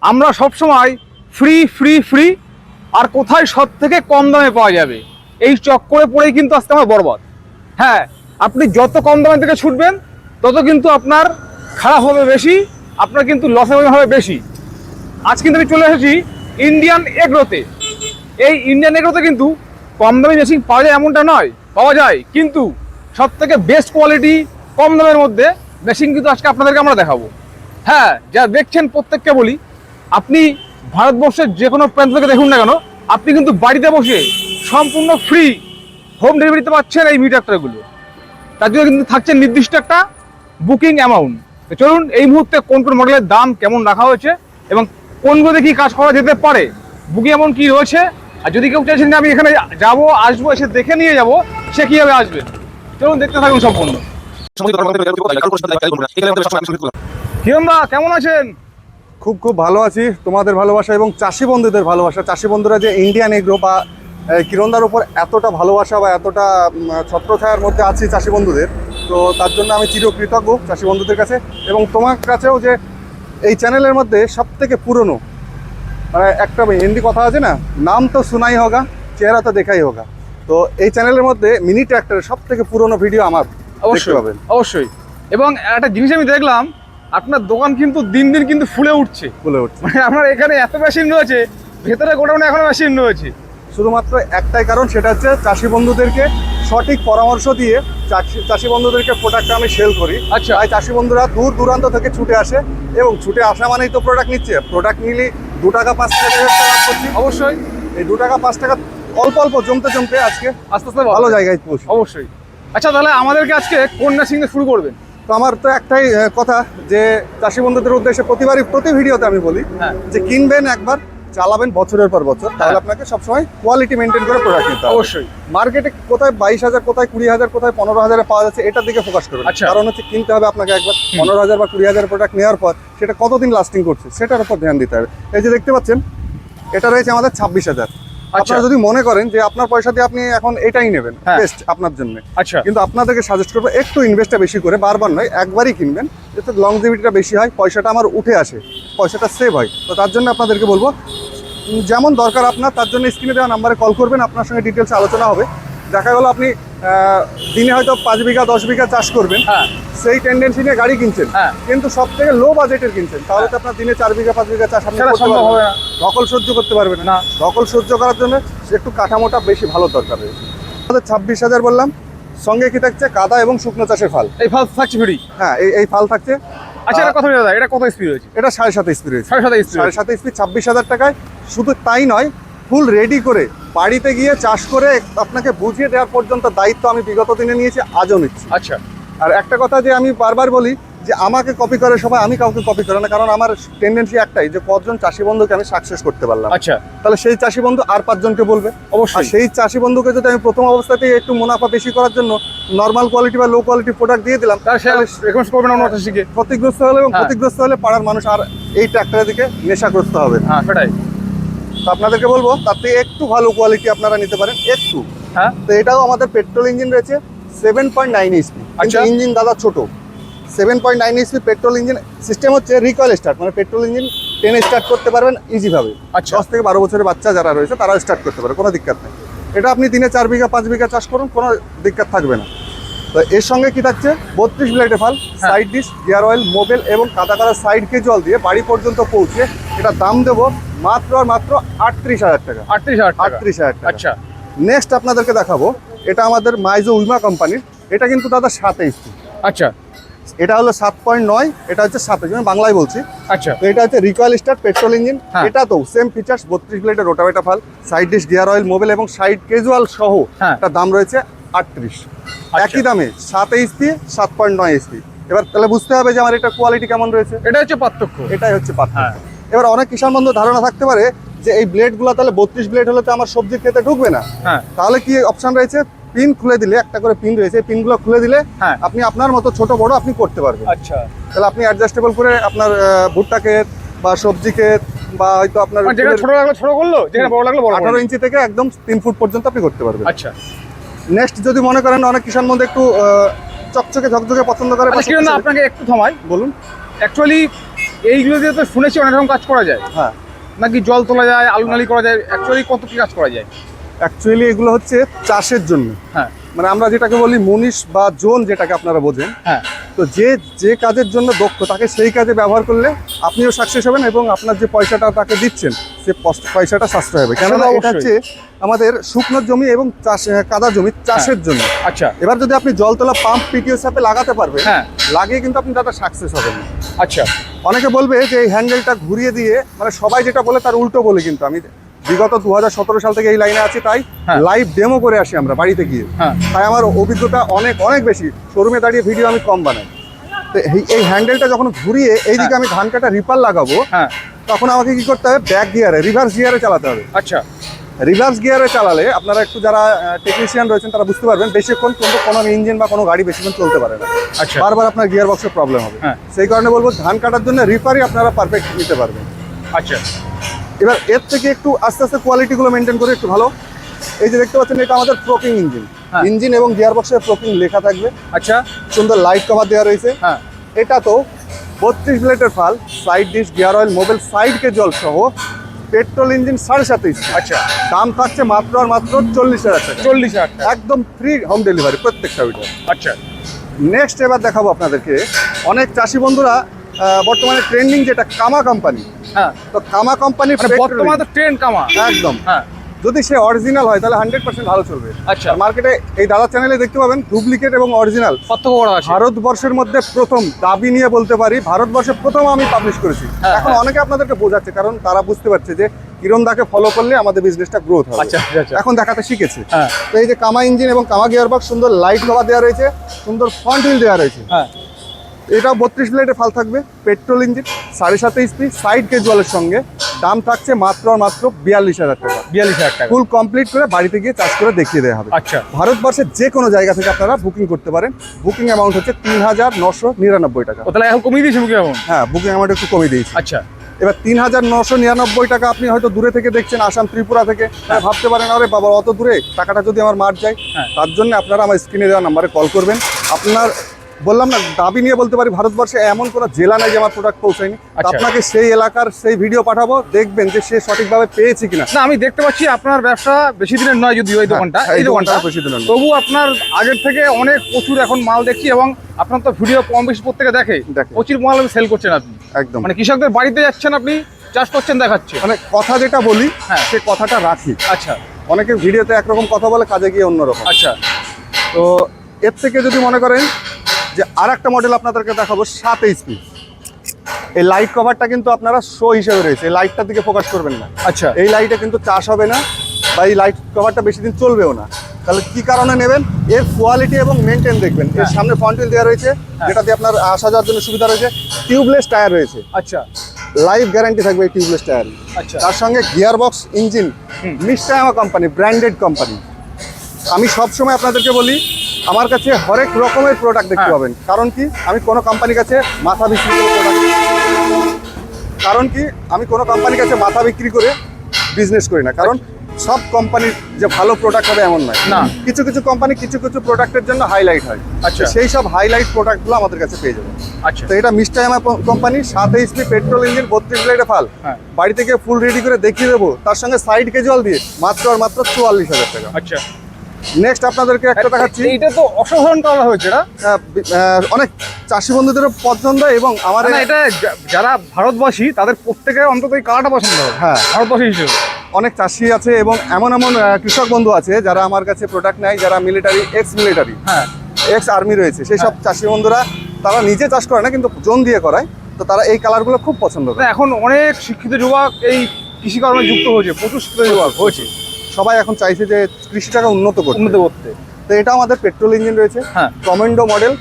আমরা সব সময় ফ্রি ফ্রি ফ্রি আর কোথায় সব থেকে কম দামে পাওয়া যাবে এই চক্করে পড়েই কিন্তু আজকে আমার বরবাদ। হ্যাঁ, আপনি যত কম দামে থেকে ছুটবেন তত কিন্তু আপনার খারাপ হবে বেশি, আপনার কিন্তু লস হবে বেশি। আজ কিন্তু আমি চলে এসেছি ইন্ডিয়ান এগ্রোতে। এই ইন্ডিয়ান এগ্রোতে কিন্তু কম দামে মেশিন পাওয়া যায় এমনটা নয়, পাওয়া যায়, কিন্তু সব থেকে বেস্ট কোয়ালিটি কম দামের মধ্যে মেশিন কিন্তু আজকে আপনাদেরকে আমরা দেখাবো। হ্যাঁ, যা দেখছেন প্রত্যেককে বলি, আপনি ভারতবর্ষের যে কোনো প্রান্ত থেকে দেখুন না কেন, আপনি কিন্তু বাড়িতে বসে সম্পূর্ণ ফ্রি হোম ডেলিভারিতে পাচ্ছেন এই মিনি ট্রাক্টরগুলো। তার জন্য কিন্তু থাকছে নির্দিষ্ট একটা বুকিং অ্যামাউন্ট। তো চলুন এই মুহূর্তে কোন কোন মডেলের দাম কেমন রাখা হয়েছে এবং কোনগুলো কি কাজ করা যেতে পারে, বুকিং এমন কি রয়েছে, আর যদি কেউ চাইছেন যে আমি এখানে যাবো আসবো এসে দেখে নিয়ে যাব, সে কিভাবে আসবে, চলুন দেখতে থাকুন সম্পূর্ণ। কিরণদা কেমন আছেন? খুব খুব ভালো আছি, তোমাদের ভালোবাসা এবং চাষি বন্ধুদের ভালোবাসা। চাষি বন্ধুরা যে ইন্ডিয়ান এগ্রো বা কিরণদার উপর এতটা ভালোবাসা বা এতটা ছত্রছায়ার মধ্যে আছি চাষি বন্ধুদের, তো তার জন্য আমি চিরকৃতজ্ঞ চাষি বন্ধুদের কাছে এবং তোমার কাছেও, যে এই চ্যানেলের মধ্যে সব থেকে পুরনো, মানে একটা হিন্দি কথা আছে না, নাম তো শোনাই হোগা চেহারা তো দেখাই হোগা। তো এই চ্যানেলের মধ্যে মিনি ট্র্যাক্টরের সব থেকে পুরনো ভিডিও আমার অবশ্যই পাবেন। অবশ্যই। এবং একটা জিনিস আমি দেখলাম, আপনার দোকান কিন্তু দিন দিন কিন্তু ফুলে উঠছে। মানে আপনার এখানে এত মেশিন রয়েছে, ভেতরে গোডাউনে এখনো মেশিন রয়েছে। শুধুমাত্র একটাই কারণ, সেটা হচ্ছে চাষি বন্ধুদেরকে সঠিক পরামর্শ দিয়ে চাষি বন্ধুদেরকে প্রোডাক্টটা আমি সেল করি। আচ্ছা। তাই চাষি বন্ধুরা দূর দূরান্ত থেকে ছুটে আসে, এবং ছুটে আসা মানেই তো প্রোডাক্ট নিচ্ছে। প্রোডাক্ট নিলে 2 টাকা 5 টাকা লাভ করছি। অবশ্যই এই 2 টাকা 5 টাকা অল্প অল্প জমতে জমতে আজকে আস্তে আস্তে ভালো জায়গায় পৌঁছে। অবশ্যই। আচ্ছা, তাহলে আমাদেরকে আজকে কোন মেশিন দিয়ে শুরু করবেন? তো আমার তো একটাই কথা, যে চাষি বন্ধুদের উদ্দেশ্যে প্রতি ভিডিওতে আমি বলি, হ্যাঁ, যে কিনবেন একবার, চালাবেন বছরের পর বছর, তাহলে আপনাকে সবসময় কোয়ালিটি মেনটেন করে প্রোডাক্ট নিতে হবে। অবশ্যই। মার্কেটে কোথায় 22,000, কোথায় 20,000, কোথায় 15,000 পাওয়া যাচ্ছে, এটার দিকে ফোকাস করবেন। আচ্ছা। কারণ হচ্ছে কিনতে হবে আপনাকে একবার। 15,000 বা 20,000 প্রোডাক্ট নেওয়ার পর সেটা কতদিন লাস্টিং করছে সেটার উপর ধ্যান দিতে হবে। এই যে দেখতে পাচ্ছেন, এটা রয়েছে আমাদের 26,000। আপনারা যদি মনে করেন যে আপনার পয়সা দিয়ে আপনি এখন এটাই নেবেন, বেস্ট আপনার জন্য। আচ্ছা। কিন্তু আপনাদেরকে সাজেস্ট করবো একটু ইনভেস্টটা বেশি করে, বারবার নয়, একবারই কিনবেন, যাতে লংজিভিটিটা বেশি হয়, পয়সাটা আমার উঠে আসে, পয়সাটা সেভ হয়। তো তার জন্য আপনাদেরকে বলবো, যেমন দরকার আপনার, তার জন্য স্ক্রিনে দেওয়া নাম্বারে কল করবেন, আপনার সঙ্গে ডিটেলস আলোচনা হবে। দেখা গেলো আপনি দিনে হয়তো 5 বিঘা 10 বিঘা চাষ করবেন, হ্যাঁ, সেই টেন্ডেন্সি নিয়ে গাড়ি কিনছেন, হ্যাঁ, কিন্তু সব থেকে লো বাজেটের কিনছেন, তাহলে তো আপনার দিনে 4 বিঘা 5 বিঘা চাষ আপনি সেটা করতে সম্ভব পারবেন হবে না। না। ধকল সহ্য করতে পারবেন না। ধকল সহ্য করার জন্য একটু কাঠামোটা বেশি ভালো দরকার রয়েছে। আমাদের 26,000 বললাম, সঙ্গে কি থাকছে, কাদা এবং শুকনো চাষের ফাল। এই ফাল থাকছে ফ্রি? হ্যাঁ, এই ফাল থাকছে। আচ্ছা, এটা কত দাদা, এটা কত স্পিড রয়েছে? এটা 7.5 স্পিড রয়েছে। 7.5 স্পিড। 7.5 স্পিড 26,000 টাকায়। শুধু তাই নয়, ফুল রেডি করে বাড়িতে গিয়ে চাষ করে আপনাকে বুঝিয়ে দেওয়ার পর্যন্ত দায়িত্ব আমি বিগত দিনে নিয়েছি, আজও নিচ্ছি। আচ্ছা। আর একটা কথা যে আমি বারবার বলি, যে আমাকে কপি করে সবাই, আমি কাউকে কপি করে না, কারণ আমার টেন্ডেন্সি একটাই, যে কতজন চাষি বন্ধুকে আমি সাকসেস করতে পারলাম, আচ্ছা, তাহলে সেই চাষি বন্ধু আর 5 জনকে বলবে। আর অবশ্যই। সেই চাষি বন্ধুকে যদি আমি প্রথম অবস্থাতেই একটু মুনাফা বেশি করার জন্য নর্মাল কোয়ালিটি বা লো কোয়ালিটি প্রোডাক্ট দিয়ে দিলাম, তাহলে রেকমেন্ড করবেন অন্য চাষিকে। ক্ষতিগ্রস্ত হলে, এবং ক্ষতিগ্রস্ত হলে পাড়ার মানুষ আর এই ট্র্যাক্টরের দিকে নেশাগ্রস্ত হবে। হ্যাঁ, সেটাই। তো আপনাদেরকে বলবো, তার থেকে একটু ভালো কোয়ালিটি আপনারা নিতে পারেন, একটু। হ্যাঁ, তো এটাও আমাদের পেট্রোল ইঞ্জিন রয়েছে, 7.9 এইচপি। আচ্ছা। ইঞ্জিন দাদা ছোট, 7.9 এইচপি পেট্রোল ইঞ্জিন। সিস্টেম হচ্ছে রিকয়েল স্টার্ট, মানে পেট্রোল ইঞ্জিন টেনে স্টার্ট করতে পারবেন ইজিভাবে। আচ্ছা। 10 থেকে 12 বছরের বাচ্চা যারা রয়েছে তারা স্টার্ট করতে পারে, কোনো দিক্কত নেই। এটা আপনি দিনে 4 বিঘা 5 বিঘা চাষ করুন, কোনো দিক্কত থাকবে না। তো এর সঙ্গে কি থাকছে, 32 ব্লেডে ফাল, side dish, gear oil, Mobil এবং কাদা কাদা সাইড কেজুয়াল দিয়ে বাড়ি পর্যন্ত পৌঁছে এটা দাম দেবো মাত্র আর মাত্র 38,000 টাকা। 38,000 টাকা। আচ্ছা। নেক্সট আপনাদেরকে দেখাবো, এটা আমাদের মাইজো উইমা কোম্পানির। এটা কিন্তু দাদা 7 এইচপি। আচ্ছা। এটা হলো 7.9, এটা হচ্ছে 7 এইচপি, বাংলায় বলছি। আচ্ছা। তো এটা হচ্ছে রিকয়েল স্টার্ট পেট্রোল ইঞ্জিন। এটা তো সেম ফিচার্স, 32 ব্লেডের রোটাভেটর ফাল, side dish, gear oil, Mobil এবং সাইড কেজুয়াল সহ এটা দাম রয়েছে 38। একই দামে 7 এইচপি 7.9 এইচপি। এবার তাহলে বুঝতে হবে যে আমার এটা কোয়ালিটি কেমন রয়েছে। এটা হচ্ছে পার্থক্য। এটাই হচ্ছে পার্থক্য। এবার অনেক কিষাণ বন্ধু ধারণা থাকতে পারে যে এই ব্লেডগুলো তাহলে 32 ব্লেড হলে তো আমার সবজির ক্ষেতে ঢুকবে না। তাহলে কি অপশন রয়েছে, পিন খুলে দিলে, একটা করে পিন রয়েছে, পিনগুলো খুলে দিলে আপনি আপনার মতো ছোট বড় আপনি করতে পারবেন। আচ্ছা। তাহলে আপনি অ্যাডজাস্টেবল করে আপনার ভুট্টা ক্ষেত বা সবজি ক্ষেত বা হয়তো আপনার যেখানে ছোট লাগলো ছোট করলো, যেখানে বড় লাগলো বড়, 18 ইঞ্চি থেকে একদম 3 ফুট পর্যন্ত আপনি করতে পারবেন। আচ্ছা। নেক্সট যদি মনে করেন অনেক কিষাণ বন্ধু একটু চকচকে ঝকঝকে পছন্দ করে, আপনাকে একটু থামাই, বলুন। অ্যাকচুয়ালি এইগুলো দিয়ে তো শুনেছি অনেক রকম কাজ করা যায়, হ্যাঁ নাকি জল তোলা যায়, আলু নালি করা যায়, অ্যাকচুয়ালি কত কি কাজ করা যায়? অ্যাকচুয়ালি এগুলো হচ্ছে চাষের জন্য, হ্যাঁ মানে আমরা যেটাকে বলি মুনিশ বা জোন, যেটাকে আপনারা বোঝেন। হ্যাঁ তো যে যে কাজের জন্য দক্ষ তাকে সেই কাজে ব্যবহার করলে আপনিও সাকসেস হবেন এবং আপনার যে পয়সাটা তাকে দিচ্ছেন সে পয়সাটা সাশ্রয় হবে। কেননা সেটা এটা হচ্ছে আমাদের শুকনো জমি এবং চাষ কাদা জমি চাষের জন্য। আচ্ছা এবার যদি আপনি জলতলা পাম্প পিটিও সাপে লাগাতে পারবেন, হ্যাঁ লাগিয়ে কিন্তু আপনি দাদা সাকসেস হবেন না। আচ্ছা অনেকে বলবে যে এই হ্যান্ডেলটা ঘুরিয়ে দিয়ে, মানে সবাই যেটা বলে তার উল্টো বলে, কিন্তু আমি বিগত 2017 সাল থেকে এই লাইনে আছি, তাই হ্যাঁ। লাইভ ডেমো করে আসি আমরা বাড়িতে গিয়ে। হ্যাঁ তাই আমার অভিজ্ঞতা অনেক অনেক বেশি। শোরুমে দাঁড়িয়ে ভিডিও আমি কম বানাই। তো এই হ্যান্ডেলটা যখন ঘুরিয়ে এইদিকে আমি ধান কাটা রিপার লাগাবো, হ্যাঁ তখন আমাকে কি করতে হবে, ব্যাক গিয়ারে রিভার্স গিয়ারে চালাতে হবে। আচ্ছা রিভার্স গিয়ারে চালালে আপনারা একটু যারা টেকনিশিয়ান রয়েছেন তারা বুঝতে পারবেন, বেশিক্ষণ কোনো ইঞ্জিন বা কোনো গাড়ি বেশিক্ষণ চলতে পারে না, আচ্ছা বারবার আপনার গিয়ার বক্সের প্রবলেম হবে। হ্যাঁ। সেই কারণে বলবো ধান কাটার জন্য রিপারই আপনারা পারফেক্ট নিতে পারবেন। আচ্ছা এবার এর থেকে একটু আস্তে আস্তে কোয়ালিটিগুলো মেনটেন করে একটু ভালো, এই যে দেখতে পাচ্ছেন এটা আমাদের প্রোকিং ইঞ্জিন। হ্যাঁ। ইঞ্জিন এবং গিয়ার বক্সে প্রোকিং লেখা থাকবে, আচ্ছা সুন্দর লাইট কভার দেওয়া রয়েছে। হ্যাঁ এটা তো 32 ব্লেডের ফাল, side dish, gear oil, Mobil, side কে জল সহ পেট্রোল ইঞ্জিন 27.5। আচ্ছা দাম থাকছে মাত্র আর মাত্র 40,000 টাকা, 40,000 টাকা। একদম ফ্রি হোম ডেলিভারি প্রত্যেকটা ভিডিও। আচ্ছা নেক্সট এবার দেখাবো আপনাদেরকে অনেক চাষি বন্ধুরা বর্তমানে ট্রেন্ডিং যেটা কামা কোম্পানি। হ্যাঁ তো কামা কোম্পানি মানে বর্তমানে তো ট্রেন্ড কামা। একদম, হ্যাঁ যদি সে অরিজিনাল হয় তাহলে 100% ভালো চলবে। আচ্ছা মার্কেটে এই দাদার চ্যানেলে দেখতে পাবেন ডুপ্লিকেট এবং অরিজিনাল পার্থক্য করা আছে। ভারতবর্ষের মধ্যে প্রথম, দাবি নিয়ে বলতে পারি ভারতবর্ষে প্রথম আমি পাবলিশ করেছি। হ্যাঁ, এখন হ্যাঁ। অনেকে আপনাদেরকে বোঝাচ্ছে, কারণ তারা বুঝতে পারছে যে কিরণ দাকে ফলো করলে আমাদের বিজনেসটা গ্রোথ হবে। আচ্ছা আচ্ছা এখন দেখাতে শিখেছে। হ্যাঁ তো এই যে কামা ইঞ্জিন এবং কামা গিয়ার বক্স, সুন্দর লাইট কভার দেওয়া রয়েছে, সুন্দর ফ্রন্ট হুইল দেওয়া রয়েছে। হ্যাঁ এটাও 32 ব্লেডে ফাল থাকবে, পেট্রোল ইঞ্জিন, 7.5 HP, সাইড ক্যাজুয়ালের সঙ্গে। দাম থাকছে মাত্র আর মাত্র 42,000 টাকা। 42,000 টাকা। ফুল কমপ্লিট করে বাড়িতে গিয়ে চার্জ করে দেখিয়ে দেওয়া হবে। আচ্ছা ভারতবর্ষের যে কোনো জায়গা থেকে আপনারা বুকিং করতে পারেন। বুকিং অ্যামাউন্ট হচ্ছে 3,999 টাকা। ও তাহলে এখন কমিয়ে দিয়েছে বুকে এখন? হ্যাঁ, বুকিং অ্যামাউন্ট একটু কমিয়ে দিয়েছি। আচ্ছা এবার 3,999 টাকা আপনি হয়তো দূরে থেকে দেখছেন, আসাম ত্রিপুরা থেকে, ভাবতে পারেন আরে বাবা অত দূরে টাকাটা যদি আমার মার যায়। হ্যাঁ। তার জন্য আপনারা আমার স্ক্রিনে দেওয়া নাম্বারে কল করবেন। আপনার বললাম না, দাবি নিয়ে বলতে পারি ভারতবর্ষে এমন কোনো জেলা নাই যে আমার প্রোডাক্ট পৌঁছায়নি। আচ্ছা। আপনাকে সেই এলাকার সেই ভিডিও পাঠাবো, দেখবেন যে সে সঠিকভাবে পেয়েছে কিনা। না আমি দেখতে পাচ্ছি আপনার ব্যবসা বেশি দিনের নয়, যদিও এই দোকানটা, হ্যাঁ, এই দোকানটা বেশি দিনের নয়। তবু আপনার আগের থেকে অনেক প্রচুর এখন মাল দেখছি, এবং আপনার তো ভিডিও কম বেশি প্রত্যেকে দেখে, দেখে। প্রচুর মাল সেল করছেন আপনি। একদম, মানে কৃষকদের বাড়িতে যাচ্ছেন আপনি, চাষ করছেন দেখাচ্ছে। মানে কথা যেটা বলি হ্যাঁ। সে কথাটা রাখি। আচ্ছা অনেকে ভিডিওতে একরকম কথা বলে, কাজে গিয়ে অন্যরকম। আচ্ছা তো এর থেকে যদি মনে করেন যে আর একটা মডেল আপনাদেরকে দেখাবো 7 HP। এই লাইট কভারটা কিন্তু আপনারা শো হিসেবে রয়েছে, এই লাইটটার দিকে ফোকাস করবেন না। আচ্ছা এই লাইটে কিন্তু চাষ হবে না, বা এই লাইট কভারটা বেশি দিন চলবেও না। তাহলে কি কারণে নেবেন, এর কোয়ালিটি এবং মেনটেন দেখবেন। এর হ্যাঁ। সামনে ফ্রন্ট হুইল দেওয়া রয়েছে, যেটাতে আপনার আসা যাওয়ার জন্য সুবিধা রয়েছে। টিউবলেস টায়ার রয়েছে, আচ্ছা লাইফ গ্যারান্টি থাকবে এই টিউবলেস টায়ার। আচ্ছা তার সঙ্গে গিয়ার বক্স ইঞ্জিন, হুম। মিস্টায়ামা কোম্পানি, ব্র্যান্ডেড কোম্পানি। আমি সবসময় আপনাদেরকে বলি আমার কাছে হরেক রকমের প্রোডাক্ট দেখতে হ্যাঁ। পাবেন। কারণ কি, আমি কোনো কোম্পানির কাছে মাথা বিক্রি করে বিজনেস করি না। কারণ সব কোম্পানির যে ভালো প্রোডাক্ট হবে এমন নয়। না। কিছু কিছু কোম্পানি কিছু কিছু প্রোডাক্টের জন্য হাইলাইট হয়। আচ্ছা। সেই সব হাইলাইট প্রোডাক্টগুলো আমাদের কাছে পেয়ে যাবেন। আচ্ছা তো এটা মিস্টায়ামা কোম্পানি, 7 HP, পেট্রোল ইঞ্জিন, 32 ব্লেডে ফাল। হ্যাঁ। বাড়ি থেকে ফুল রেডি করে দেখিয়ে দেবো, তার সঙ্গে সাইড ক্যাজুয়াল দিয়ে মাত্র আর মাত্র 44,000 টাকা। আচ্ছা নেক্সট আপনাদেরকে একটা দেখাচ্ছি। এইটা তো অসাধারণ কালার হয়েছে এটা। অনেক চাষি বন্ধুদেরও পছন্দ এবং আমার মানে এটা যারা ভারতবাসী তাদের প্রত্যেকের অন্তত এই কালারটা পছন্দ হবে। হ্যাঁ। ভারতবাসী হিসেবে অনেক চাষি আছে এবং এমন এমন কৃষক বন্ধু আছে যারা আমার কাছে প্রোডাক্ট নেয়, যারা মিলিটারি, এক্স মিলিটারি, হ্যাঁ এক্স আর্মি রয়েছে। সেই সব চাষি বন্ধুরা তারা নিজে চাষ করে না, কিন্তু জোন দিয়ে করায়। তো তারা এই কালারগুলো খুব পছন্দ করে। এখন অনেক শিক্ষিত যুবক এই কৃষিকর্মে যুক্ত হয়েছে, প্রচুর শিক্ষিত যুবক হয়েছে, সবাই এখন চাইছে যে কৃষিটাকে উন্নত করতে। উন্নত করতে। তো এটা আমাদের পেট্রোল ইঞ্জিন রয়েছে, হ্যাঁ। কমেন্ডো মডেল,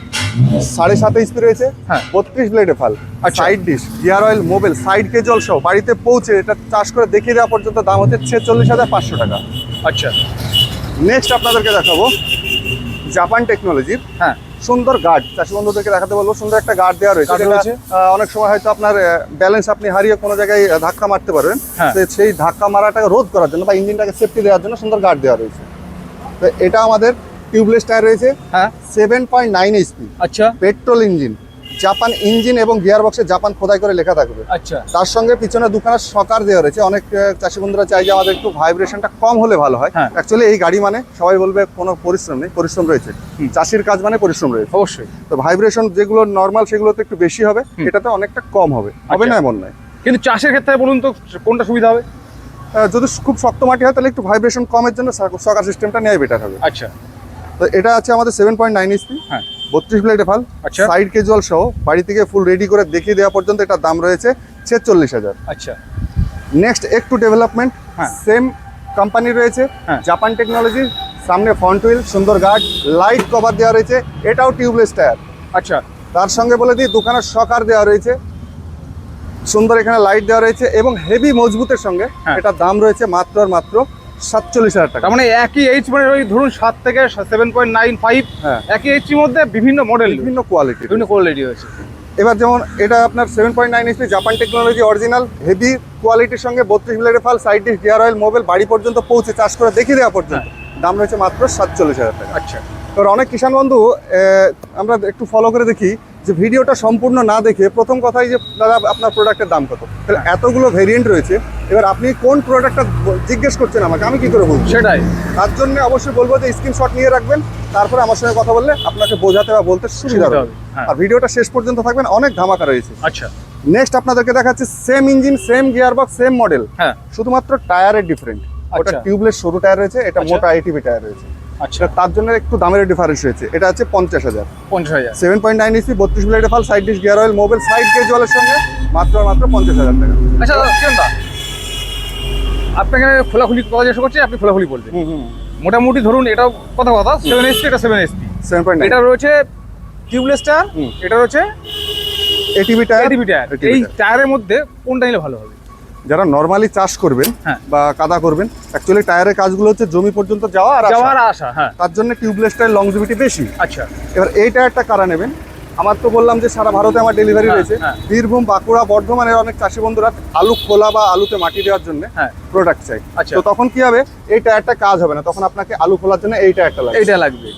7.5 HP রয়েছে, হ্যাঁ। 32 ব্লেডে ফাল, আচ্ছা। Side dish, gear oil, Mobil, side কেজল সহ বাড়িতে পৌঁছে এটা চাষ করে দেখিয়ে দেওয়া পর্যন্ত দাম হচ্ছে 46,500 টাকা। আচ্ছা নেক্সট আপনাদেরকে দেখাবো জাপান টেকনোলজির হ্যাঁ সুন্দর গার্ড। চাষি বন্ধুদেরকে দেখাতে বলবো, সুন্দর একটা গার্ড দেওয়া রয়েছে। গার্ড যেটা, রয়েছে। অনেক সময় হয়তো আপনার ব্যালেন্স আপনি হারিয়ে কোনো জায়গায় ধাক্কা মারতে পারবেন। হ্যাঁ। তো সেই ধাক্কা মারাটাকে রোধ করার জন্য বা ইঞ্জিনটাকে সেফটি দেওয়ার জন্য সুন্দর গার্ড দেওয়া রয়েছে। তো এটা আমাদের টিউবলেস টায়ার রয়েছে, হ্যাঁ 7.9 HP, আচ্ছা পেট্রোল ইঞ্জিন, জাপান ইঞ্জিন এবং গিয়ার বক্সে জাপান খোদাই করে লেখা থাকবে। আচ্ছা তার সঙ্গে পিছনে দুখানা শকার দেওয়া রয়েছে। অনেক চাষি বন্ধুরা চাই যে আমাদের একটু ভাইব্রেশনটা কম হলে ভালো হয়। হ্যাঁ। অ্যাকচুয়ালি এই গাড়ি মানে সবাই বলবে কোনো পরিশ্রম নেই, পরিশ্রম রয়েছে। চাষির কাজ মানে পরিশ্রম রয়েছে অবশ্যই। তো ভাইব্রেশন যেগুলো নর্মাল সেগুলোতে একটু বেশি হবে, এটাতে অনেকটা কম হবে, হবে না এমন নয়। কিন্তু চাষের ক্ষেত্রে বলুন তো কোনটা সুবিধা হবে? যদি খুব শক্ত মাটি হয় তাহলে একটু ভাইব্রেশন কমের জন্য সকার সিস্টেমটা নেওয়া বেটার হবে। আচ্ছা তো এটা আছে আমাদের 7.9 ইঞ্চি, হ্যাঁ 32 ব্লেডে ফাল, আচ্ছা। সাইড কেজুয়াল সহ বাড়ি থেকে ফুল রেডি করে দেখিয়ে দেওয়া পর্যন্ত এটার দাম রয়েছে 46,000। আচ্ছা নেক্সট একটু ডেভেলপমেন্ট, হ্যাঁ। সেম কোম্পানি রয়েছে, হ্যাঁ। জাপান টেকনোলজি, সামনে ফ্রন্ট হুইল, সুন্দর গার্ড, লাইট কভার দেওয়া রয়েছে, এটাও টিউবলেস টায়ার। আচ্ছা তার সঙ্গে বলে দিই দুখানা শকার দেওয়া রয়েছে, সুন্দর এখানে লাইট দেওয়া রয়েছে এবং হেভি মজবুতের সঙ্গে হ্যাঁ। এটার দাম রয়েছে মাত্র আর মাত্র 47,000 টাকা। তার মানে একই এইচ মানে ওই ধরুন 7 থেকে 7.95, হ্যাঁ। একই এইচের মধ্যে বিভিন্ন মডেল, বিভিন্ন কোয়ালিটি। বিভিন্ন কোয়ালিটি আছে। এবার যেমন এটা আপনার 7.9 ইঞ্চি জাপান টেকনোলজি অরিজিনাল হেভি কোয়ালিটির সঙ্গে 32 ব্লেডে ফাল, side dish, gear oil, mobile বাড়ি পর্যন্ত পৌঁছে চার্জ করে দেখিয়ে দেওয়া পর্যন্ত দাম রয়েছে মাত্র 47,000 টাকা। আচ্ছা এবার অনেক কিষাণ বন্ধু আমরা একটু ফলো করে দেখি যে ভিডিওটা সম্পূর্ণ না দেখে প্রথম কথাই যে দাদা আপনার প্রোডাক্টের দাম কত, তাহলে এতগুলো ভেরিয়েন্ট রয়েছে, এবার আপনি কোন প্রোডাক্টটা জিজ্ঞেস করছেন আমাকে, আমি কি করে বলবো? সেটাই। তার জন্য অবশ্যই বলবো যে স্ক্রিনশট নিয়ে রাখবেন, তারপরে আমার সঙ্গে কথা বললে আপনাকে বোঝাতে বা বলতে সুবিধা সুবিধা হবে। হবে, হ্যাঁ। আর ভিডিওটা শেষ পর্যন্ত থাকবেন, অনেক ধামাকা রয়েছে। আচ্ছা নেক্সট আপনাদেরকে দেখাচ্ছি same engine, same gear box, same model, হ্যাঁ শুধুমাত্র টায়ারের ডিফারেন্ট। ওটা আচ্ছা। টিউবলেস সরু টায়ার রয়েছে, এটা আচ্ছা। মোটা এটিভি টায়ার রয়েছে। আচ্ছা তার জন্য একটু দামের ডিফারেন্স রয়েছে। এটা আছে 50,000। 50,000। 7.9 ইঞ্চি 32 ব্লেডে ফাল, side dish, gear oil, mobile, side কেজুয়ালের সঙ্গে মাত্র 50,000 টাকা। আচ্ছা কেন দা আপনাকে খোলাখুলি কথা জিজ্ঞেস করছি, আপনি খোলাখুলি বলবেন। মোটামুটি ধরুন এটাও কথা 7SP, এটা 7SP, 7.9 এটা রয়েছে টিউবলেস টায়ার, এটা রয়েছে এটিভি টায়ার। ATV tyre. এই টায়ারের মধ্যে কোনটা নিলে ভালো হবে? যারা নরমালি চাষ করবেন হ্যাঁ। বা কাদা করবেন, অ্যাকচুয়ালি টায়ারের কাজগুলো হচ্ছে জমি পর্যন্ত যাওয়া আর আসা। যাওয়ার আশা, হ্যাঁ। তার জন্য টিউবলেস টায়ার লংজিভিটি বেশি। আচ্ছা এবার এই টায়ারটা কারা নেবেন? আমার তো বললাম যে সারা ভারতে আমার ডেলিভারি হ্যাঁ, রয়েছে। হ্যাঁ। বীরভূম, বাঁকুড়া, বর্ধমানের অনেক চাষি বন্ধুরা আলু খোলা বা আলুতে মাটি দেওয়ার জন্য হ্যাঁ প্রোডাক্ট চাই। আচ্ছা। তো তখন কি হবে, এই টায়ারটা কাজ হবে না, তখন আপনাকে আলু খোলার জন্য এই টায়ারটা লাগবে। এইটা লাগবে।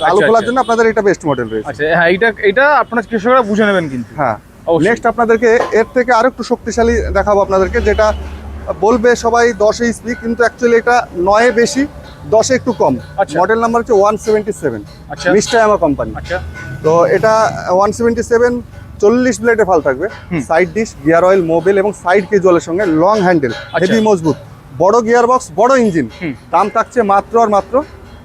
আলু আচ্ছা, খোলার আচ্ছা। জন্য আপনাদের এটা বেস্ট মডেল রয়েছে। আচ্ছা হ্যাঁ, এটা আপনার কৃষকরা বুঝে নেবেন কিন্তু। হ্যাঁ। অবশ্যই। নেক্সট আপনাদেরকে এর থেকে আরো একটু শক্তিশালী দেখাবো আপনাদেরকে, যেটা বলবে সবাই 10 এইচপি, কিন্তু অ্যাকচুয়ালি এটা 9 বেশি, 10 একটু কম। আচ্ছা। মডেল নাম্বার হচ্ছে 177, আচ্ছা মিস্টায়ামা কোম্পানি। আচ্ছা তো এটা 177 40 ব্লেডে ফাল থাকবে, side dish, gear oil, mobile এবং সাইড কেজুয়ালের সঙ্গে লং হ্যান্ডেল, হেভি মজবুত, বড় গিয়ার বক্স, বড় ইঞ্জিন। দাম থাকছে মাত্র আর মাত্র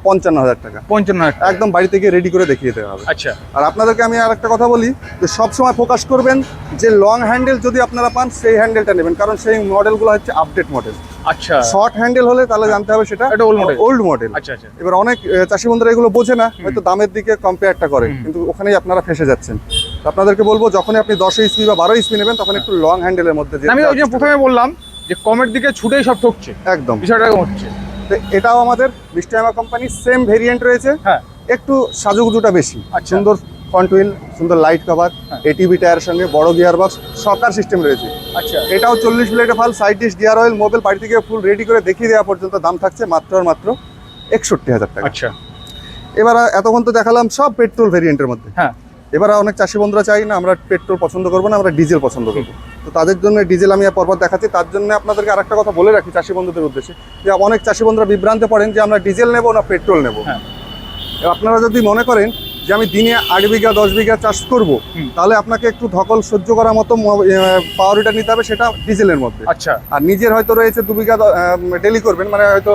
55,000 টাকা। 55,000 টাকা। একদম বাড়ি থেকে রেডি করে দেখিয়ে দেওয়া হবে। আচ্ছা আর আপনাদেরকে আমি আরেকটা কথা বলি যে সবসময় ফোকাস করবেন যে লং হ্যান্ডেল যদি আপনারা পান সেই হ্যান্ডেলটা নেবেন, কারণ সেই মডেলগুলো হচ্ছে আপডেট মডেল। আচ্ছা শর্ট হ্যান্ডেল হলে তাহলে জানতে হবে সেটা এটা old model। Old model. আচ্ছা আচ্ছা এবার অনেক চাষি বন্ধুরা এগুলো বোঝে না, হয়তো দামের দিকে কম্পেয়ারটা করে, কিন্তু ওখানেই আপনারা ফেসে যাচ্ছেন। তো আপনাদেরকে বলবো যখনই আপনি 10 ইঞ্চি বা 12 ইঞ্চি নেবেন তখন একটু লং হ্যান্ডেলের মধ্যে যেতে আমি ওই যে হবে। প্রথমে বললাম যে কমের দিকে ছুটেই সব ঠকছে, একদম বিষয়টা এরকম হচ্ছে। তো এটাও আমাদের মিস্টায়ামা কোম্পানি, সেম ভেরিয়েন্ট রয়েছে, হ্যাঁ একটু সাজুগুজুটা বেশি। আচ্ছা। সুন্দর ফ্রন্ট হুইল, সুন্দর লাইট কভার, এটিভি টায়ারের সঙ্গে বড় গিয়ার বক্স, শকার সিস্টেম রয়েছে। আচ্ছা এটাও 40 ব্লেডে ফাল, side dish, gear oil, mobile বাড়ি থেকে ফুল রেডি করে দেখিয়ে দেওয়া পর্যন্ত দাম থাকছে মাত্র আর মাত্র 61,000 টাকা। আচ্ছা এবার এতক্ষণ তো দেখালাম সব পেট্রোল ভেরিয়েন্টের মধ্যে। হ্যাঁ এবার অনেক চাষি বন্ধুরা চাই না আমরা পেট্রোল পছন্দ করবো না, আমরা ডিজেল পছন্দ করবো। তো তাদের জন্য ডিজেল আমি পরপর দেখাচ্ছি। তার জন্য আপনাদেরকে আরেকটা কথা বলে রাখি চাষি বন্ধুদের উদ্দেশ্যে, যে অনেক চাষি বন্ধুরা বিভ্রান্তে পড়েন যে আমরা ডিজেল নেবো না পেট্রোল নেবো। হ্যাঁ। এবার আপনারা যদি মনে করেন যে আমি দিনে 8 বিঘা 10 বিঘা চাষ করব, তাহলে আপনাকে একটু ধকল সহ্য করার মতো পাওয়ার হিটার নিতে হবে, সেটা ডিজেলের মধ্যে। আচ্ছা আর নিজের হয়তো রয়েছে 2 বিঘা ডেলি করবেন, মানে হয়তো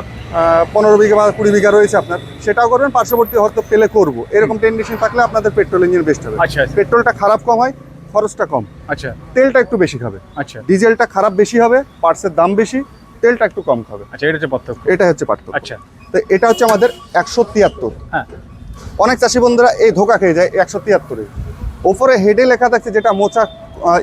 15 বিঘা বা 20 বিঘা রয়েছে আপনার, সেটাও করবেন, পার্শ্ববর্তী হয়তো পেলে করবো, এরকম টেন্ডেন্সি থাকলে আপনাদের পেট্রোল ইঞ্জিন বেস্ট হবে। আচ্ছা আচ্ছা পেট্রোলটা খারাপ কম হয়, খরচটা কম, আচ্ছা তেলটা একটু বেশি খাবে। আচ্ছা ডিজেলটা খারাপ বেশি হবে, পার্টসের দাম বেশি, তেলটা একটু কম খাবে। আচ্ছা এটা হচ্ছে পার্থক্য। এটা হচ্ছে পার্থক্য। আচ্ছা তো এটা হচ্ছে আমাদের 173। হ্যাঁ অনেক চাষি বন্ধুরা এই ধোকা খেয়ে যায় 173-এ। ওপরে হেডে লেখা থাকছে যেটা মোচা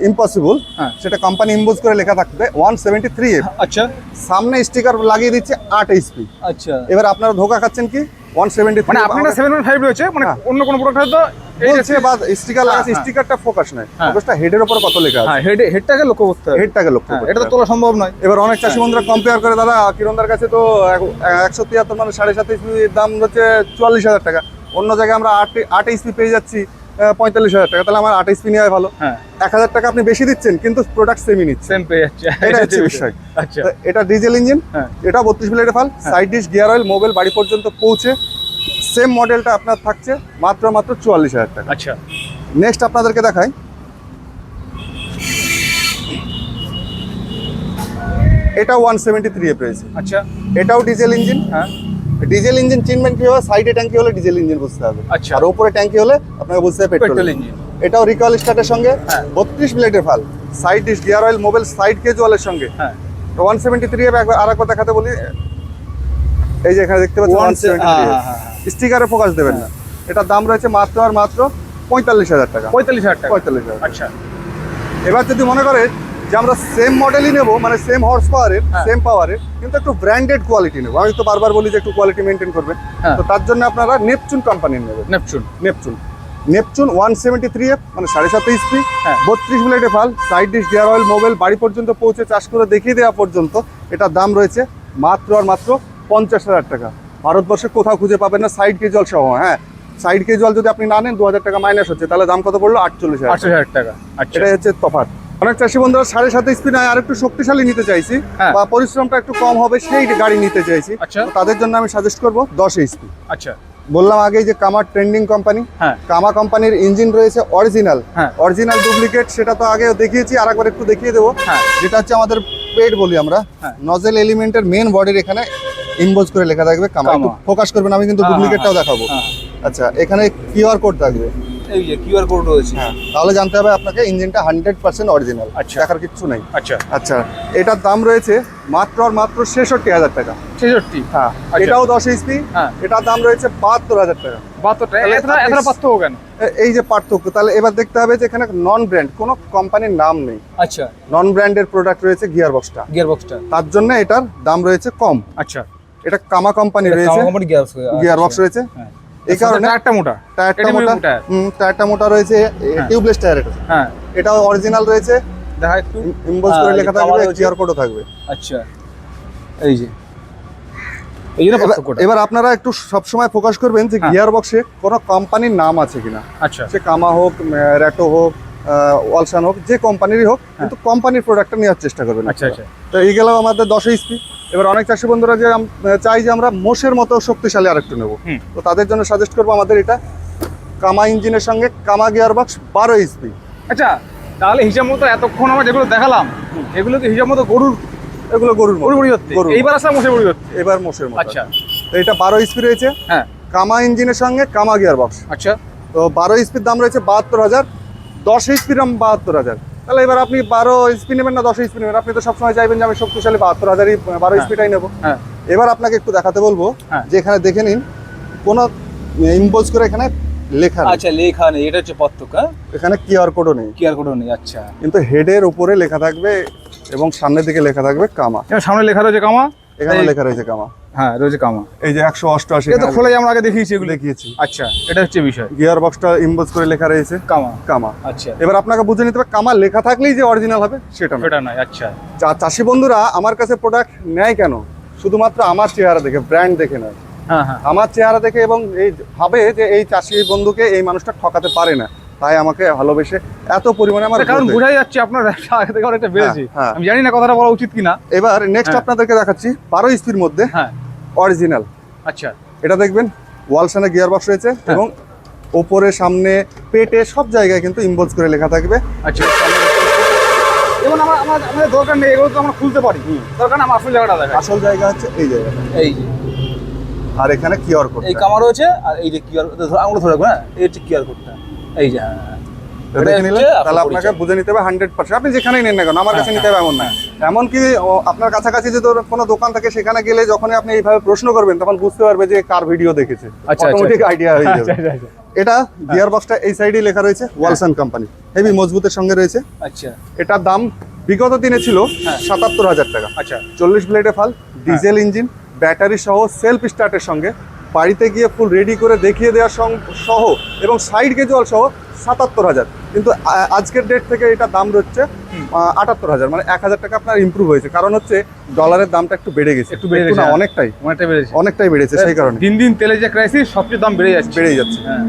ইম্পসিবল, হ্যাঁ। সেটা কোম্পানি ইম্পোজ করে লেখা থাকবে 173 এফ। আচ্ছা সামনে স্টিকার লাগিয়ে দিচ্ছে 8 এইচপি। আচ্ছা এবার আপনারা ধোকা খাচ্ছেন কি 173, মানে আপনার 7.5 রয়েছে, মানে হ্যাঁ। অন্য কোনো প্রোডাক্ট হয়তো এই বলছে বা স্টিকার লাগাচ্ছে, হ্যাঁ। স্টিকারটা ফোকাস নয়, হ্যাঁ। ফোকাসটা হেডের উপর কত লেখা হ্যাঁ আছে, হেডটাকে লক্ষ্য করতে হবে। হেডটাকে লক্ষ্য হ্যাঁ, করতে এটা তো হবে। তোলা সম্ভব নয়। এবার অনেক চাষি বন্ধুরা কম্পেয়ার করে, দাদা কিরণদার কাছে তো 173 মানে 7.5 এইচপির দাম হচ্ছে 44,000 টাকা, অন্য জায়গায় আমরা 8 এইচপি পেয়ে যাচ্ছি 45,000 টাকা, তাহলে আমার 28 স্পি নেওয়া ভালো। হ্যাঁ 1,000 টাকা আপনি বেশি দিচ্ছেন কিন্তু প্রোডাক্ট সেমই নিচ্ছে, সেম পেয়ে যাচ্ছে, এটা হচ্ছে বিষয়। আচ্ছা তো এটা ডিজেল ইঞ্জিন, হ্যাঁ এটা 32 ব্লেডের ফাল, side dish, gear oil, mobile বাড়ি পর্যন্ত পৌঁছে সেম মডেলটা আপনার থাকছে মাত্র 44,000 টাকা। আচ্ছা নেক্সট আপনাদেরকে দেখাই, এটা 173 এ পেয়েছে। আচ্ছা এটাও ডিজেল ইঞ্জিন। হ্যাঁ ডিজেল ইঞ্জিন চিনবেন কি হবে, সাইডে ট্যাঙ্কি হলে ডিজেল ইঞ্জিন বুঝতে হবে, আচ্ছা। আর উপরে ট্যাঙ্কি হলে আপনাকে বুঝতে হবে পেট্রোল পেট্রোল। ইঞ্জিন। এটাও রিকয়েল স্টার্টের সঙ্গে, হ্যাঁ। 32 ব্লেডের ফাল, side dish, gear oil, mobile, side ক্যাজুয়ালের সঙ্গে। হ্যাঁ 173 এ আর একবার দেখাতে বলি, এই যে এখানে দেখতে পাচ্ছেন 173, স্টিকারে ফোকাস দেবেন না। এটার দাম রয়েছে মাত্র আর মাত্র 45,000 টাকা। 45,000 টাকা। 45,000। আচ্ছা এবার যদি মনে করেন যে আমরা সেম মডেলই নেব, মানে সেম হর্স পাওয়ারের, হ্যাঁ। সেম পাওয়ারের, কিন্তু একটু ব্র্যান্ডেড কোয়ালিটি নেব, আমি তো বারবার বলি যে একটু কোয়ালিটি মেনটেন করবেন, হ্যাঁ। তো তার জন্য আপনারা নেপচুন কোম্পানির নেবেন। নেপচুন। নেপচুন 173 এফ, মানে 7.5 ইঞ্চি, হ্যাঁ। 32 ব্লেডের ফাল, side dish, gear oil, mobile বাড়ি পর্যন্ত পৌঁছে চার্জ করে দেখিয়ে দেওয়া পর্যন্ত এটার দাম রয়েছে মাত্র আর মাত্র 50,000 টাকা। ভারতবর্ষে কোথাও খুঁজে পাবেন না সাইড কেজুয়াল সহ। হ্যাঁ, সাইড কেজুয়াল যদি আপনি না নেন 2,000 টাকা মাইনাস হচ্ছে, তাহলে দাম কত পড়লো? 48,000 টাকা। আচ্ছা এটাই হচ্ছে তফাৎ। অনেক চাষি বন্ধুরা 7.5 স্পিড আর একটু শক্তিশালী নিতে চাইছি, হ্যাঁ। বা পরিশ্রমটা একটু কম হবে সেই গাড়ি নিতে চাইছি, আচ্ছা। তো তাদের জন্য আমি সাজেস্ট করব 10 এইচপি। আচ্ছা বললাম আগেই যে কামা ট্রেন্ডিং কোম্পানি, হ্যাঁ কামা কোম্পানির ইঞ্জিন রয়েছে অরিজিনাল, হ্যাঁ। অরিজিনাল ডুপ্লিকেট সেটা তো আগে দেখিয়েছি, আর একবার একটু দেখিয়ে দেবো। হ্যাঁ। যেটা হচ্ছে আমাদের পেড বলি আমরা, হ্যাঁ। নজেল এলিমেন্টের মেন বডির এখানে ইম্বোজ করে লেখা থাকবে কামা। একটু কামা। ফোকাস করবেন, আমি কিন্তু হ্যাঁ, ডুপ্লিকেটটাও দেখাবো। হ্যাঁ। আচ্ছা, এখানে কিউআর কোড থাকবে, এই যে কিউআর কোড রয়েছে। হ্যাঁ, তাহলে জানতে হবে আপনাকে ইঞ্জিনটা 100% অরিজিনাল, আচ্ছা। দেখার কিচ্ছু নেই। আচ্ছা আচ্ছা, এটার দাম রয়েছে মাত্র আর মাত্র 66,000 টাকা। 66। হ্যাঁ, আচ্ছা। এটাও 10 এইচপি, হ্যাঁ। এটার দাম রয়েছে 72,000 টাকা। 72 টাকা। তাহলে এতটা আপনি- পার্থক্য কেন? এই যে পার্থক্য, তাহলে এবার দেখতে হবে যে এখানে নন ব্র্যান্ড, কোনো কোম্পানির নাম নেই, আচ্ছা নন ব্র্যান্ডের প্রোডাক্ট রয়েছে গিয়ার বক্সটা, গিয়ার বক্সটা। তার জন্য এটার দাম রয়েছে কম। আচ্ছা এটা কামা কোম্পানি রয়েছে, কোম্পানি গিয়ার গিয়ার বক্স রয়েছে, হ্যাঁ এই কারণে টায়ারটা মোটা। টায়ারটা এটা মোটা, টায়ার। টায়ারটা মোটা রয়েছে, হ্যাঁ। টিউবলেস টায়ার এটা। হ্যাঁ এটাও অরিজিনাল রয়েছে, দেখা একটু। ইম্বোজ করে হ্যাঁ, লেখা এই কামা থাকবে, রয়েছে। কিউআর কোডও থাকবে। আচ্ছা এই যে এই জন্য পার্থক্যটা। এবার আপনারা একটু সবসময় ফোকাস করবেন যে হ্যাঁ। গিয়ার বক্সে কোনো কোম্পানির নাম আছে কিনা, আচ্ছা সে কামা হোক, র্যাটো হোক, ওয়ালসান হোক, যে কোম্পানিরই হোক, কিন্তু কোম্পানির প্রোডাক্টটা নেওয়ার চেষ্টা করবেন। আচ্ছা আচ্ছা তো এই গেল আমাদের 10 এইচপি। এবার অনেক চাষি বন্ধুরা যে চাই যে আমরা মোষের মতো শক্তিশালী আরেকটু নেব, হুম। তো তাদের জন্য সাজেস্ট করবো আমাদের এটা কামা ইঞ্জিনের সঙ্গে কামা গিয়ার বক্স 12 এইচপি। আচ্ছা তাহলে হিসাব মতো এতক্ষণ আমরা যেগুলো দেখালাম এগুলো কি হিসাব মতো গরুর এগুলো গরুর মতো। গরুর বড়ি হচ্ছে। গরুর এইবার আসলে মোষের বড়ি হচ্ছে। এবার মোষের মতো। আচ্ছা তো এটা 12 এইচপি রয়েছে, হ্যাঁ কামা ইঞ্জিনের সঙ্গে কামা গিয়ার বক্স। আচ্ছা তো 12 এইচপির দাম রয়েছে 72,000, 10 এইচপির দাম 72,000। তাহলে এবার আপনি 12 এইচপি নেবেন না 10 এইচপি নেবেন? আপনি তো সবসময় চাইবেন যে আমি শক্তিশালী 72,000ই 12 এইচপিটাই নেবো। হ্যাঁ এবার আপনাকে একটু দেখাতে বলবো হ্যাঁ। যে এখানে দেখে নিন কোনো ইম্পোজ করে এখানে লেখা নেই, আচ্ছা লেখা নেই, এটা হচ্ছে পার্থক্য। হ্যাঁ এখানে কিউআর কোডও নেই, কিউআর কোডও নেই। আচ্ছা কিন্তু হেডের উপরে লেখা থাকবে এবং সামনের দিকে লেখা থাকবে কামা। এবার সামনে লেখা রয়েছে কামা, এখানে এই- লেখা রয়েছে কামা, হ্যাঁ রয়েছে কামা। এই যে 188 এটা তো খোলাই আমরা আগে দেখিয়েছি এগুলো। দেখিয়েছি। আচ্ছা এটা হচ্ছে বিষয়, গিয়ার বক্সটা ইম্পোজ করে লেখা রয়েছে কামা। কামা। আচ্ছা এবার আপনাকে বুঝে নিতে হবে কামা লেখা থাকলেই যে অরিজিনাল হবে সেটা না। সেটা নয়। আচ্ছা চাষি বন্ধুরা আমার কাছে প্রোডাক্ট নেয় কেন? শুধুমাত্র আমার চেহারা দেখে, ব্র্যান্ড দেখে নয়, হ্যাঁ হ্যাঁ আমার চেহারা দেখে, এবং এই ভাবে যে এই চাষি বন্ধুকে এই মানুষটা ঠকাতে পারে না, তাই আমাকে ভালোবেসে এত পরিমাণে আমার কারণ ভোট দেয়। বোঝাই যাচ্ছে আপনার ব্যবসা আগে থেকে অনেকটা বেড়েছে। হ্যাঁ। আমি জানি না কথাটা বলা উচিত কিনা। এবার নেক্সট হ্যাঁ। আপনাদেরকে দেখাচ্ছি 12 ইঞ্চির মধ্যে হ্যাঁ অরিজিনাল। আচ্ছা এটা দেখবেন ওয়ালসানে গিয়ার বক্স রয়েছে, হ্যাঁ। এবং ওপরে, সামনে, পেটে সব জায়গায় কিন্তু ইম্বোজ করে লেখা থাকবে। আচ্ছা এবং আমাদের দরকার নেই, এগুলো তো আমরা খুলতে পারি, দরকার না আমার আসল জায়গাটা দেখা। আসল জায়গা হচ্ছে এই জায়গাটা, এই যে আর এখানে কিউআর কোড। এই কামা রয়েছে, আর এই যে কিউআর আঙুল ধরে রাখবো। হ্যাঁ এই হচ্ছে কিউআর কোডটা। এই যে হ্যাঁ দেখে নিলে হচ্ছে তাহলে আসল আপনাকে পরিচয়। বুঝে নিতে হবে 100%। আপনি যেখানেই নেন না কেন, আমার কাছে হ্যাঁ, নিতে হবে এমন না। এমনকি আপনার কাছাকাছি যদি কোনো দোকান থাকে, সেখানে গেলে যখনই আপনি এইভাবে প্রশ্ন করবেন তখন বুঝতে পারবে যে কার ভিডিও দেখেছে, আচ্ছা, অটোমেটিক আচ্ছা। আইডিয়া হয়ে আচ্ছা যাবে। আচ্ছা এটা গিয়ার বক্সটা এই সাইডেই লেখা রয়েছে ওয়ালসান কোম্পানি, হেভি মজবুতের সঙ্গে রয়েছে। আচ্ছা এটার দাম বিগত দিনে ছিল হ্যাঁ। 77,000 টাকা। আচ্ছা 40 ব্লেডে ফাল, ডিজেল ইঞ্জিন, ব্যাটারি সহ, সেলফ স্টার্টের সঙ্গে, বাড়িতে গিয়ে ফুল রেডি করে দেখিয়ে দেওয়ার সহ, এবং সাইড ক্যাজুয়াল সহ 77,000। কিন্তু আজকের ডেট থেকে এটা দাম হচ্ছে 78,000, মানে 1,000 টাকা আপনার ইমপ্রুভ হয়েছে। কারণ হচ্ছে ডলারের দামটা একটু বেড়ে গেছে, একটু বেড়ে না গেছে, অনেকটাই অনেকটা বেড়েছে। অনেকটাই বেড়েছে, সেই কারণে দিন দিন তেলের যে ক্রাইসিস সবচেয়ে দাম বেড়ে যাচ্ছে। বেড়েই যাচ্ছে। হ্যাঁ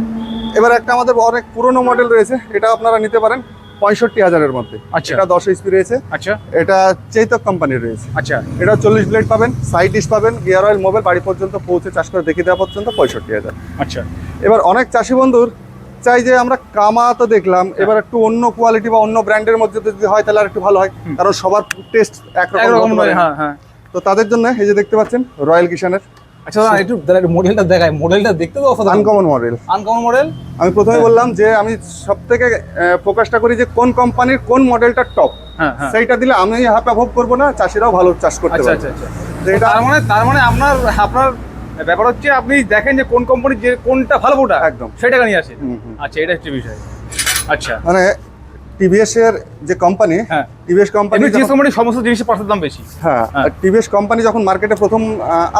এবার একটা আমাদের অনেক পুরনো মডেল রয়েছে, এটা আপনারা নিতে পারেন 65,000-এর মধ্যে। আচ্ছা। এটা 10 এইচপি রয়েছে, আচ্ছা এটা চেতক কোম্পানির রয়েছে। আচ্ছা এটা 40 ব্লেড পাবেন, সাইড ডিশ পাবেন, গিয়ার অয়েল, মোবাইল বাড়ি পর্যন্ত পৌঁছে চাষ করে দেখিয়ে দেওয়া পর্যন্ত 65,000। আচ্ছা এবার অনেক চাষি বন্ধুর চাই যে আমরা কামা তো দেখলাম, এবার একটু অন্য কোয়ালিটি বা অন্য ব্র্যান্ডের মধ্যে যদি হয় তাহলে আর একটু ভালো হয়, কারণ সবার টেস্ট একরকম একরকম হতে পারে। নয়, হ্যাঁ হ্যাঁ। তো তাদের জন্য এই যে দেখতে পাচ্ছেন রয়্যাল কিষানের আচ্ছা দাদা, একটু দাঁড়া, মডেলটা দেখায়, মডেলটা দেখতে তো অসাধারণ। Uncommon model. Uncommon model. আমি প্রথমে বললাম যে আমি সব থেকে ফোকাসটা করি যে কোন কোম্পানির কোন মডেলটা টপ, হ্যাঁ হ্যাঁ। সেইটা দিলে আমি হাফ ভোগ করবো না, চাষিরাও ভালো চাষ করতে আচ্ছা পারবে। আচ্ছা আচ্ছা। তো এটা তার মানে আপনার আপনার ব্যাপার হচ্ছে আপনি দেখেন যে কোন কোম্পানির যে কোনটা ভালো প্রোডাক্ট, একদম সেটা নিয়ে আসে। হুম, হুম। আচ্ছা, এটা হচ্ছে বিষয়। আচ্ছা, মানে টিভিএস এর যে কোম্পানি, হ্যাঁ। টিভিএস কোম্পানি এমনি যে কোম্পানির সমস্ত জিনিসের পার্সের দাম বেশি। হ্যাঁ, টিভিএস কোম্পানি যখন মার্কেটে প্রথম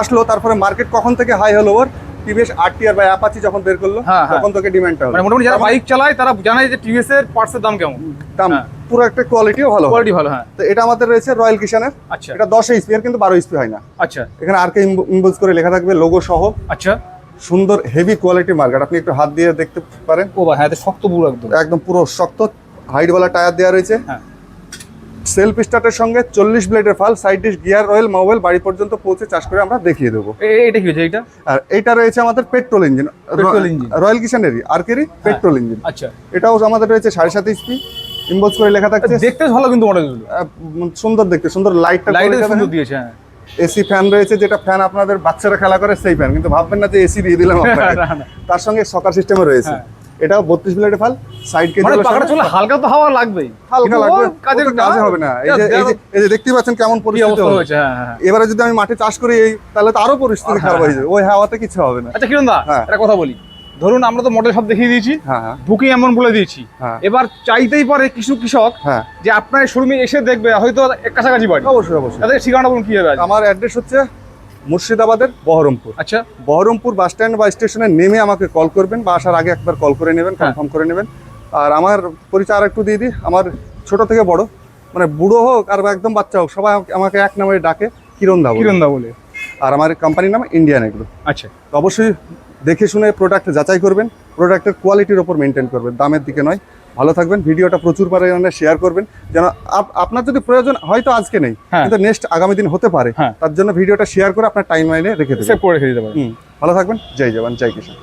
আসলো, তারপরে মার্কেট কখন থেকে হাই হলো ওর, টিভিএস আরটিআর বা অ্যাপাচি যখন বের করলো, হ্যাঁ, হ্যাঁ। তখন থেকে ডিমান্ডটা হলো। মানে মোটামুটি যারা বাইক চালায় তারা জানে যে টিভিএস এর পার্টসের দাম কেমন, দাম হ্যাঁ। পুরো একটা কোয়ালিটিও ভালো হয়। কোয়ালিটি ভালো, হ্যাঁ। তো এটা আমাদের রয়েছে রয়্যাল কিষানের। আচ্ছা এটা 10 এইচপি এর, কিন্তু 12 এইচপি হয় না। আচ্ছা এখানে আরকে ইম্বোজ করে লেখা থাকবে, লোগো সহ, আচ্ছা। সুন্দর হেভি কোয়ালিটি মার্কেট। আপনি একটু হাত দিয়ে দেখতে পারেন, ও ভাই, হ্যাঁ, এটা শক্ত পুরো একদম। একদম পুরো শক্ত হাইটওয়ালা টায়ার দেওয়া রয়েছে। হ্যাঁ। সেলফ স্টার্টের সঙ্গে 40 ব্লেডের ফাল, side dish, gear oil, mobile বাড়ি পর্যন্ত পৌঁছে চাষ করে আমরা দেখিয়ে দেবো। এটা কি হচ্ছে এটা? আর এটা রয়েছে আমাদের petrol engine, petrol engine. Royal কিষানেরই আরকেরই পেট্রোল ইঞ্জিন। আচ্ছা, এটাও আমাদের রয়েছে 7.5 এইচপি, ইম্বোজ করে লেখা থাকছে। দেখতে ভালো কিন্তু মডেলগুলো, সুন্দর দেখতে, সুন্দর লাইটটা সুন্দর দিয়েছে, হ্যাঁ। এসি ফ্যান রয়েছে, যেটা ফ্যান আপনাদের বাচ্চারা খেলা করে সেই ফ্যান, কিন্তু ভাববেন না যে এসি দিয়ে দিলাম আপনাকে। না, না। তার সঙ্গে সকার সিস্টেমে রয়েছে। হ্যাঁ। এটাও 32 ব্লেডের ফাল, সাইড কেজ মানে পাখাটা চলে হালকা তো হাওয়া লাগবেই, হালকা কিন্তু লাগবে, ও কাজের কাজে হবে না। এই যে দেখতে পাচ্ছেন কেমন কি পরিস্থিতি অবস্থা হবে। হয়েছে, হ্যাঁ হ্যাঁ। এবারে যদি আমি মাঠে চাষ করি তাহলে তো আরো পরিস্থিতি খারাপ হয়ে যাবে, ওই হাওয়াতে কিছু হবে না। আচ্ছা কিরণ দা, হ্যাঁ। একটা কথা বলি, ধরুন আমরা তো মডেল সব দেখিয়ে দিয়েছি, হ্যাঁ হ্যাঁ বুকিং এমন বলে দিয়েছি, হ্যাঁ। এবার চাইতেই পারে কিছু কৃষক হ্যাঁ, যে আপনার শোরুমে এসে দেখবে, হয়তো কাছাকাছি বাড়ি, অবশ্যই অবশ্যই। তাদের ঠিকানা বলুন কি হবে? আমার অ্যাড্রেস হচ্ছে মুর্শিদাবাদের বহরমপুর। আচ্ছা বহরমপুর বাস স্ট্যান্ড বা স্টেশনে নেমে আমাকে কল করবেন, বা আসার আগে একবার কল করে নেবেন, হ্যাঁ। কনফার্ম করে নেবেন। আর আমার পরিচয় আর একটু দিয়ে দিই, আমার ছোট থেকে বড়, মানে বুড়ো হোক আর একদম বাচ্চা হোক, সবাই আমাকে এক নামে ডাকে, কিরণ দা বলে। কিরণ দা বলে। আর আমার কোম্পানির নাম ইন্ডিয়ান এগ্রো। আচ্ছা তো অবশ্যই দেখে শুনে প্রোডাক্ট যাচাই করবেন, প্রোডাক্টের কোয়ালিটির ওপর মেনটেন করবেন, দামের দিকে নয়। ভালো থাকবেন, ভিডিওটা প্রচুর পরিমাণে শেয়ার করবেন, যেন আপনার যদি প্রয়োজন হয়তো আজকে নেই, হ্যাঁ। কিন্তু নেক্সট আগামী দিন হতে পারে, হ্যাঁ। তার জন্য ভিডিওটা শেয়ার করে আপনার টাইম লাইনে রেখে দেবেন। সেভ করে রেখে দিতে পারেন। ভালো থাকবেন, জয় জওয়ান, জয় কিষান।